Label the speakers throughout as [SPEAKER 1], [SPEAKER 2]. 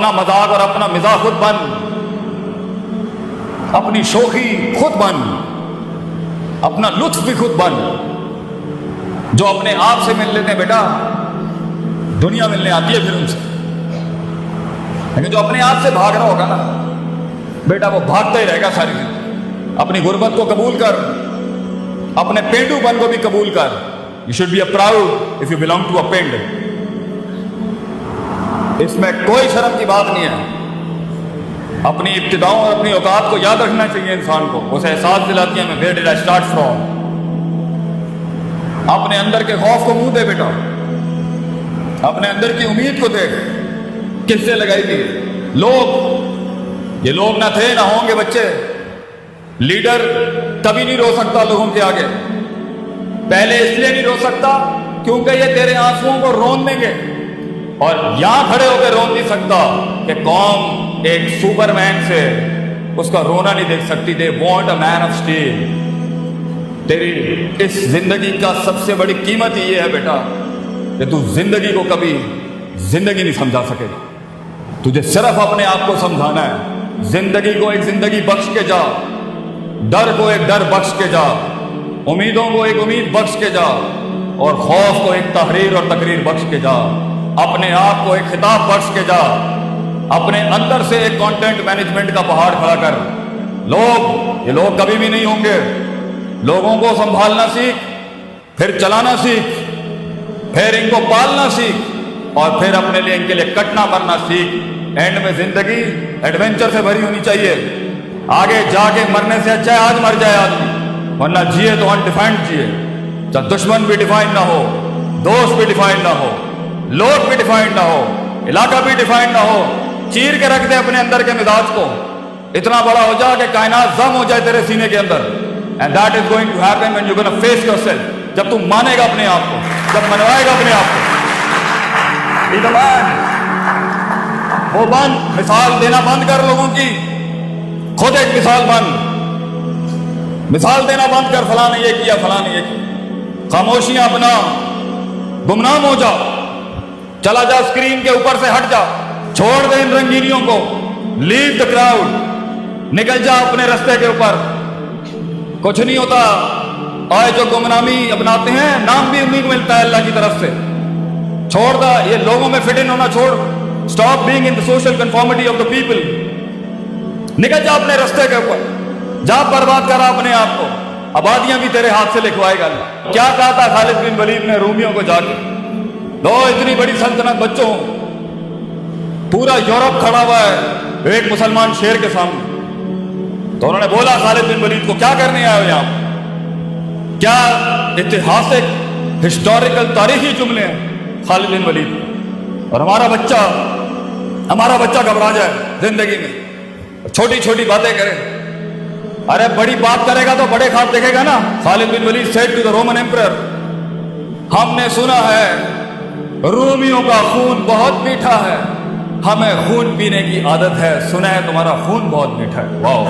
[SPEAKER 1] اپنا مذاق اور اپنا مزاح خود بن، اپنی شوخی خود بن، اپنا لطف بھی خود بن۔ جو اپنے آپ سے مل لیتے ہیں بیٹا، دنیا ملنے آتی ہے پھر ان سے، لیکن جو اپنے آپ سے بھاگ رہا ہوگا نا بیٹا، وہ بھاگتا ہی رہے گا ساری زندگی۔ اپنی غربت کو قبول کر، اپنے پینڈو پن کو بھی قبول کر۔ You should be proud if you belong to a پینڈ۔ اس میں کوئی شرم کی بات نہیں ہے۔ اپنی ابتداؤں اور اپنی اوقات کو یاد رکھنا چاہیے انسان کو، اسے احساس دلاتی ہے میں where did I start from۔ اپنے اندر کے خوف کو منہ دے بیٹا، اپنے اندر کی امید کو دیکھ، کس سے لگائی گئی۔ لوگ، یہ لوگ نہ تھے نہ ہوں گے بچے۔ لیڈر کبھی نہیں رو سکتا لوگوں کے آگے، پہلے اس لیے نہیں رو سکتا کیونکہ یہ تیرے آنسوؤں کو رون دیں گے، اور یہاں کھڑے ہو کے رون نہیں سکتا کہ قوم ایک سپر مین سے اس کا رونا نہیں دیکھ سکتی۔ They want a man of steel. تیری اس زندگی کا سب سے بڑی قیمت یہ ہے بیٹا کہ تو زندگی کو کبھی زندگی نہیں سمجھا سکے گا۔ تجھے صرف اپنے آپ کو سمجھانا ہے۔ زندگی کو ایک زندگی بخش کے جا، ڈر کو ایک ڈر بخش کے جا، امیدوں کو ایک امید بخش کے جا، اور خوف کو ایک تحریر اور تقریر بخش کے جا۔ اپنے آپ کو ایک خطاب بخش کے جا، اپنے اندر سے ایک کانٹینٹ مینجمنٹ کا پہاڑ کھڑا کر۔ لوگ، یہ لوگ کبھی بھی نہیں ہوں گے۔ لوگوں کو سنبھالنا سیکھ، پھر چلانا سیکھ، پھر ان کو پالنا سیکھ، اور پھر اپنے لیے ان کے لیے کٹنا مرنا سیکھ۔ اینڈ میں زندگی ایڈونچر سے بھری ہونی چاہیے۔ آگے جا کے مرنے سے اچھا ہے آج مر جائے آدمی، ورنہ جیے تو انڈیفائنڈ جیے۔ جب دشمن بھی ڈیفائنڈ نہ ہو، دوست بھی ڈیفائنڈ نہ ہو، لوگ بھی ڈیفائنڈ نہ ہو، علاقہ بھی ڈیفائنڈ نہ ہو، چیر کے رکھ دے اپنے اندر کے مزاج کو، اتنا بڑا ہو جا کہ کائنات ضم ہو جائے تیرے سینے کے اندر۔ And that is going to happen when you gonna face yourself. جب تم مانے گا اپنے آپ کو، جب منوائے گا اپنے آپ کو۔ Be the man۔ وہ بن، مثال دینا بند کر لوگوں کی، خود ایک مثال بن۔ مثال دینا بند کر، فلاں نے یہ کیا، فلاں نے یہ کیا۔ خاموشیاں اپنا، گمنام ہو جا، چلا جا اسکرین کے اوپر سے ہٹ جا، چھوڑ دے ان رنگینیوں کو۔ لیو دا کراؤڈ، نکل جا اپنے رستے کے اوپر۔ کچھ نہیں ہوتا، آئے جو گمنامی اپناتے ہیں نام بھی انہیں کو ملتا ہے اللہ کی طرف سے۔ چھوڑ دا یہ لوگوں میں فٹ ان ہونا چھوڑ۔ Stop being in the social conformity of the people. نکل جا اپنے رستے کے اوپر، جا برباد کرا اپنے آپ کو، آبادیاں بھی تیرے ہاتھ سے لکھوائے گا اللہ۔ کیا کہا تھا خالد بن ولید نے رومیوں کو جا کے؟ لو اتنی بڑی سلطنت بچوں، پورا یورپ کھڑا ہوا ہے ایک مسلمان شیر کے سامنے، تو انہوں نے بولا خالد بن ولید کو کیا کرنے آئے ہو یہاں؟ کیا اتہاسک ہسٹوریکل تاریخی جملے ہیں خالد بن ولید۔ اور ہمارا بچہ گھبرا جائے زندگی میں، چھوٹی چھوٹی باتیں کرے۔ ارے بڑی بات کرے گا تو بڑے خواب دیکھے گا نا۔ Khalid bin Walid said to the Roman emperor, ہم نے سنا ہے رومیوں کا خون بہت میٹھا ہے، ہمیں خون پینے کی عادت ہے، سنا ہے تمہارا خون بہت میٹھا ہے۔ واو،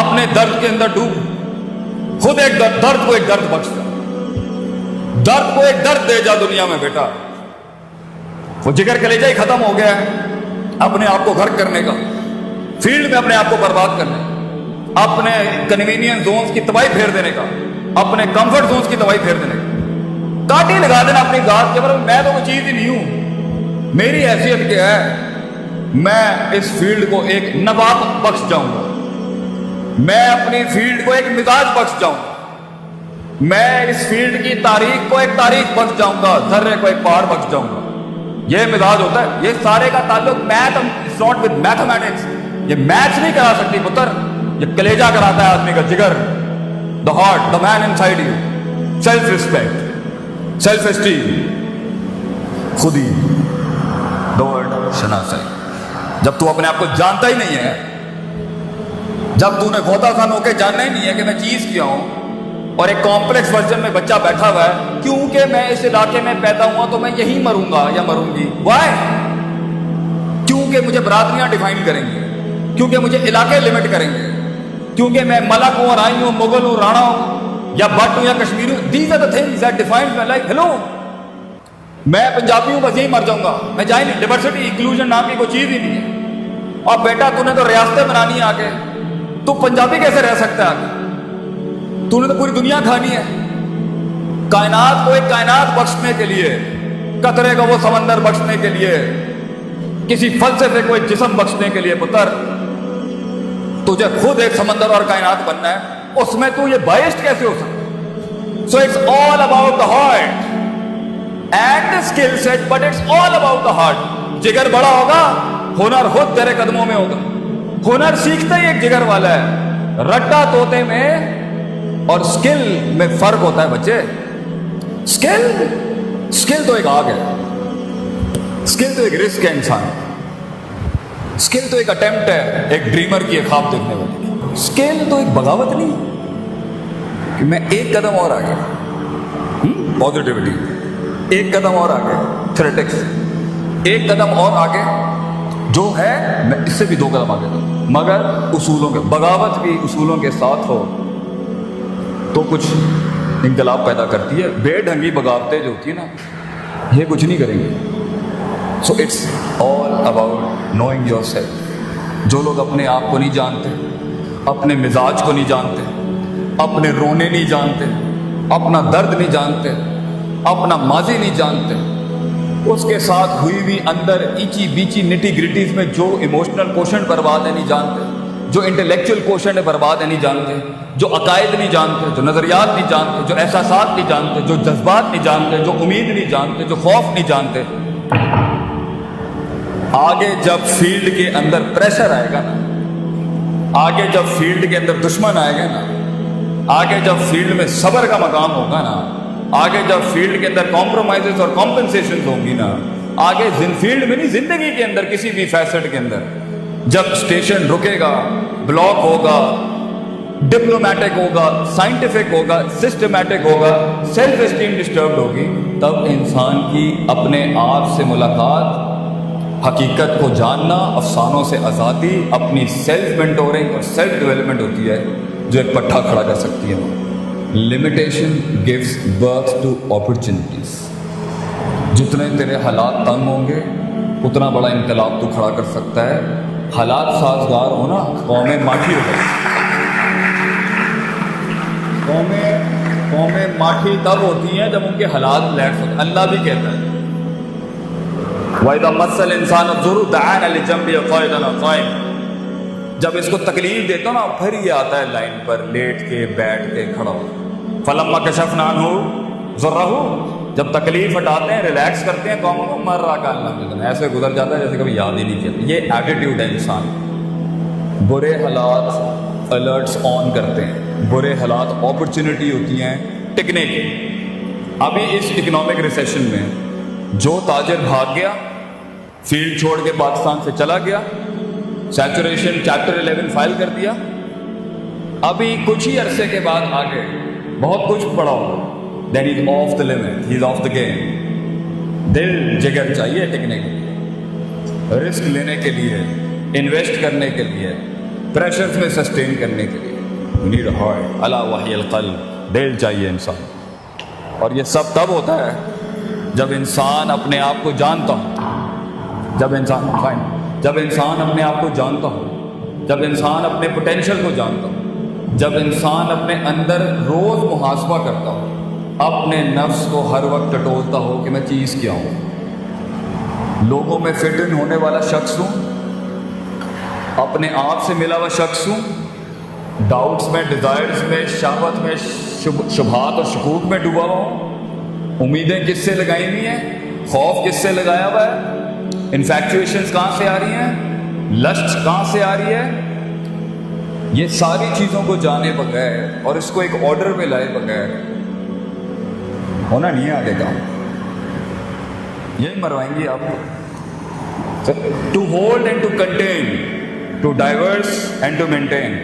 [SPEAKER 1] اپنے درد کے اندر ڈوب، خود ایک درد کو ایک درد بخش دے، درد کو ایک درد دے جا دنیا میں بیٹا۔ وہ جگر کلیجہ ہی ختم ہو گیا ہے اپنے آپ کو غرق کرنے کا، فیلڈ میں اپنے آپ کو برباد کرنے کا، اپنے کنوینئنس زونز کی تباہی پھیر دینے کا، اپنے کمفرٹ زونز کی تباہی پھیر دینے کا، کاٹی لگا دینا اپنی ذات کے اوپر۔ میں تو کوئی چیز ہی نہیں ہوں، میری حیثیت کیا ہے؟ میں اس فیلڈ کو ایک نبات بخش جاؤں گا، میں اپنی فیلڈ کو ایک مزاج بخش جاؤں گا، میں اس فیلڈ کی تاریخ کو ایک تاریخ بخش جاؤں گا، ذرے کو ایک پہاڑ بخش جاؤں گا۔ یہ مزاج ہوتا ہے۔ یہ سارے کا تعلق میتھ ناٹ ود میتھمیٹکس، یہ میتھس نہیں کرا سکتی پتر، یہ کلیجہ کراتا ہے آدمی کا، جگر، the heart, the man inside you. Self respect, self esteem, خودی، دا ورڈ شناسائی۔ جب تو اپنے آپ کو جانتا ہی نہیں ہے، جب تو نے غوطہ خان ہو کے جاننا ہی نہیں ہے کہ میں چیز کیا ہوں، اور ایک کمپلیکس ورژن میں بچہ بیٹھا ہوا ہے کیونکہ میں اس علاقے میں پیدا ہوا تو میں یہی مروں گا یا مروں گی۔ وائی؟ کیونکہ مجھے برادریاں ڈیفائن کریں گے، کیونکہ مجھے علاقے لمٹ کریں گے، کیونکہ میں ملک ہوں، رائی ہوں، مغل ہوں، رانا ہوں، یا بٹ ہوں یا کشمیری ہوں۔ These are the things that defines my life. Hello, میں پنجابی ہوں بس یہی مر جاؤں گا، میں جائیں نہیں، ڈائیورسٹی انکلوژن نام کی کوئی چیز ہی نہیں ہے۔ اور بیٹا تو نے تو ریاستیں بنانی ہے آگے، تو پنجابی کیسے رہ سکتا ہے آگے؟ تو نے تو پوری دنیا کھانی ہے۔ کائنات کو ایک کائنات بخشنے کے لیے، قطرے کا وہ سمندر بخشنے کے لیے، کسی فلسفے کو ایک جسم بخشنے کے لیے پتر تجھے خود ایک سمندر اور کائنات بننا ہے، اس میں تو یہ بائسڈ کیسے ہو سکتا؟ So it's all about the heart and the skill set, but it's all about the heart. جگر بڑا ہوگا، ہنر خود تیرے قدموں میں ہوگا۔ ہنر سیکھتا ہی ایک جگر والا ہے۔ رٹا طوطے میں اور اسکل میں فرق ہوتا ہے بچے۔ اسکل تو ایک آگ ہے، اسکل تو ایک رسک ہے انسان، اسکل تو ایک اٹیمپٹ ہے ایک ڈریمر کی، ایک خواب دیکھنے والی کی۔ اسکل تو ایک بغاوت نہیں کہ میں ایک قدم اور آگے، پازیٹیوٹی ایک قدم اور آگے، تھریٹکس ایک قدم اور آگے، جو ہے میں اس سے بھی 2 قدم آگے دوں، مگر اصولوں کے، بغاوت بھی اصولوں کے ساتھ ہو تو کچھ انقلاب پیدا کرتی ہے۔ بے ڈھنگی بغاوتیں جو ہوتی ہیں نا، یہ کچھ نہیں کریں گے۔ So it's all about knowing yourself. جو لوگ اپنے آپ کو نہیں جانتے، اپنے مزاج کو نہیں جانتے، اپنے رونے نہیں جانتے، اپنا درد نہیں جانتے، اپنا ماضی نہیں جانتے، اس کے ساتھ ہوئی ہوئی اندر ایچی بیچی نٹی گریٹیز میں جو ایموشنل کوشن برباد ہے نہیں جانتے، جو انٹلیکچوئل کوشن ہے برباد ہے نہیں جانتے، جو عقائد نہیں جانتے، جو نظریات نہیں جانتے، جو احساسات نہیں جانتے، جو جذبات نہیں جانتے، جو امید نہیں جانتے، جو خوف نہیں جانتے، آگے جب فیلڈ کے اندر پریشر آئے گا نا، آگے جب فیلڈ کے اندر دشمن آئے گا نا، آگے جب فیلڈ میں صبر کا مقام ہوگا نا، آگے جب فیلڈ کے اندر کمپرومائزز اور کمپنسیشن ہوں گی نا، آگے فیلڈ میں نہیں، زندگی کے اندر کسی بھی فیسٹ کے اندر جب اسٹیشن رکے گا، بلاک ہوگا، ڈپلومیٹک ہوگا، سائنٹیفک ہوگا، سسٹمیٹک ہوگا، سیلف اسٹیم ڈسٹربڈ ہوگی، تب انسان کی اپنے آپ سے ملاقات، حقیقت کو جاننا، افسانوں سے آزادی، اپنی سیلف مینٹورنگ اور سیلف ڈیولپمنٹ ہوتی ہے جو ایک پٹھا کھڑا کر سکتی ہے۔ Limitation gives birth to opportunities. جتنے تیرے حالات تنگ ہوں گے اتنا بڑا انقلاب تو کھڑا کر سکتا ہے۔ حالات سازگار ہونا، قومیں ماٹھی ہو گئی، قومیں ماٹھی تب ہوتی ہیں جب ان کے حالات لیٹس ہوتے ہیں۔ اللہ بھی کہتا ہے وَإِذَا مَسَّ الْإِنسَانَ الضُّرُّ دَعَانَا لِجَنبِهِ قَاعِدًا أَوْ قَائِمًا۔ جب اس کو تکلیف دیتا ہوں نا، پھر یہ آتا ہے لائن پر، لیٹ کے، بیٹھ کے، کھڑا ہو۔ فَلَمَّا كَشَفْنَا عَنْهُ ضُرَّهُ، جب تکلیف ہٹاتے ہیں، ریلیکس کرتے ہیں قوموں کو، مر رہا کا اللہ، ایسے گزر جاتا ہے جیسے کبھی یاد ہی نہیں کیا۔ یہ ایٹیٹیوڈ ہے انسان۔ برے حالات الرٹس آن کرتے ہیں، برے حالات اپرچونٹی ہوتی ہیں ٹکنے کی۔ ابھی اس اکنامک ریسیشن میں جو تاجر بھاگ گیا، فیلڈ چھوڑ کے پاکستان سے چلا گیا، سیچوریشن چیپٹر 11 فائل کر دیا، ابھی کچھ ہی عرصے کے بعد آگے بہت کچھ پڑا ہوگا، then is off the limit, he is off the game. دل جگر چاہیے ٹکنے کے لیے، رسک لینے کے لیے، انویسٹ کرنے کے لیے، پریشرز میں سسٹین کرنے کے لیے۔ یو نیڈ اے ہارٹ، الا وہی القلب، دل چاہیے انسان۔ اور یہ سب تب ہوتا ہے جب انسان اپنے آپ کو جانتا ہو، جب انسان اپنے آپ کو جانتا ہو، جب انسان اپنے پوٹینشیل کو جانتا ہو، جب انسان اپنے اندر روز محاسبہ کرتا ہو، اپنے نفس کو ہر وقت ٹٹولتا ہو کہ میں چیز کیا ہوں، لوگوں میں فٹ ان ہونے والا شخص ہوں، اپنے آپ سے ملا ہوا شخص ہوں، ڈاؤٹس میں، ڈیزائرز میں، شہوت میں، شبہات اور شکوک میں ڈوبا ہوا ہوں، امیدیں کس سے لگائی ہوئی ہیں، خوف کس سے لگایا ہوا ہے، انفیکچویشنز کہاں سے آ رہی ہیں، لسٹ کہاں سے آ رہی ہے۔ یہ ساری چیزوں کو جانے بغیر اور اس کو ایک آرڈر میں لائے بغیر ہونا نہیں ہے آگے کام، یہی مروائیں گی آپ کو۔ To hold and to contain, to divorce and to maintain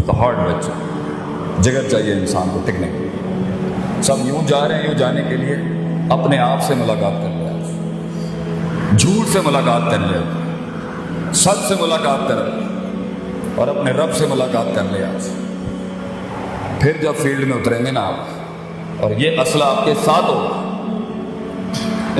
[SPEAKER 1] the heart بچہ، جگر چاہیے انسان کو ٹکنے کے لیے۔ سب یوں جا رہے ہیں، یوں جانے کے لیے اپنے آپ سے ملاقات کر لیا، جھوٹ سے ملاقات کر لیا، سچ سے ملاقات کر لیا، اور اپنے رب سے ملاقات کر لیا۔ پھر جب فیلڈ میں اتریں گے نا آپ، اور یہ اسلحہ آپ کے ساتھ ہوگا،